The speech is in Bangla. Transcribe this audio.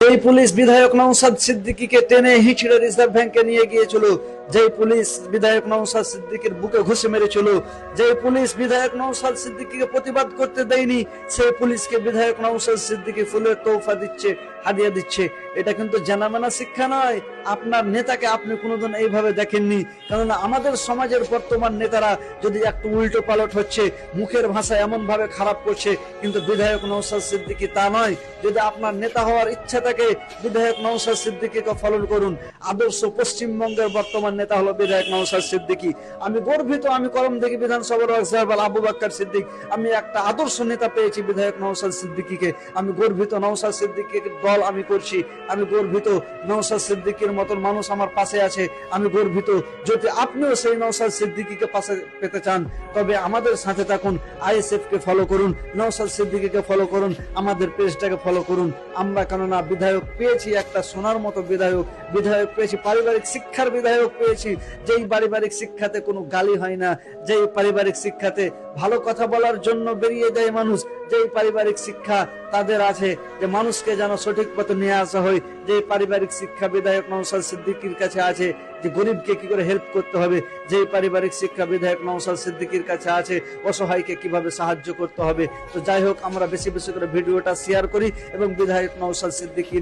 এই পুলিশ বিধায়ক নওশাদ সিদ্দিকীকে টেনে হিঁচড়ে রিজার্ভ ব্যাংকে নিয়ে গিয়েছিল, যে পুলিশ বিধায়ক নওশাদ সিদ্দিকীর বুকে ঘুষি মেরেছিল, যে পুলিশ বিধায়ক নওশাদ সিদ্দিকীকে প্রতিবাদ করতে দেয়নি, সেই পুলিশকে বিধায়ক নওশাদ সিদ্দিকী ফুলের তোহফা দিচ্ছে, হাদিয়া দিচ্ছে। এটা কিন্তু জানামানা শিক্ষা নয়। আপনার নেতাকে আপনি কোনোদিন এইভাবে দেখেননি, কেননা আমাদের সমাজের বর্তমান নেতারা যদি একটু উল্টো পালট হচ্ছে, মুখের ভাষা এমন ভাবে খারাপ করছে, কিন্তু বিধায়ক নওশাদ সিদ্দিকী তা নয়। যদি আপনার নেতা হওয়ার ইচ্ছা থাকে, বিধায়ক নওশাদ সিদ্দিকীকে ফলো করুন। আদর্শ পশ্চিমবঙ্গের বর্তমান নেতা হলো বিধায়ক নওশাদ সিদ্দিকী। আমি গর্বিত, আমি করমদিঘি বিধানসভার এক্সাম্পল আবু বকর সিদ্দিক, আমি একটা আদর্শ নেতা পেয়েছি বিধায়ক নওশাদ সিদ্দিকীকে। আমি গর্বিত, নওশাদ সিদ্দিকীর দল আমি করছি। আমি গর্বিত, নওশাদ সিদ্দিকীর মতন মানুষ আমার পাশে আছে। আমি গর্বিত। যদি আপনিও সেই নওশাদ সিদ্দিকীকে পাশে পেতে চান, তবে আমাদের সাথে থাকুন। আইএসএফ কে ফলো করুন, নওশাদ সিদ্দিকীকে ফলো করুন, আমাদের পেজটাকে ফলো করুন। আমরা কেননা বিধায়ক পেয়েছি একটা সোনার মতো বিধায়ক, বিধায়ক পেয়েছি, পারিবারিক শিক্ষার বিধায়ক পেয়েছি, যেই পারিবারিক শিক্ষাতে কোনো গালি হয় না, যেই পারিবারিক শিক্ষাতে ভালো কথা বলার জন্য বেরিয়ে যায় মানুষ, যেই পারিবারিক শিক্ষা তাদের আছে যে মানুষকে যেন সঠিক পথে নিয়ে আসা হয়, যে পারিবারিক শিক্ষা বিধায়ক নওশাদ সিদ্দিকীর কাছে আছে, যে গরিবকে কি করে হেল্প করতে হবে, যে পারিবারিক শিক্ষা বিধায়ক নওশাদ সিদ্দিকীর কাছে আছে, অসহায়কে কিভাবে সাহায্য করতে হবে। তো যাই হোক, আমরা বেশি বেশি করে ভিডিওটা শেয়ার করি এবং বিধায়ক নওশাদ সিদ্দিকীর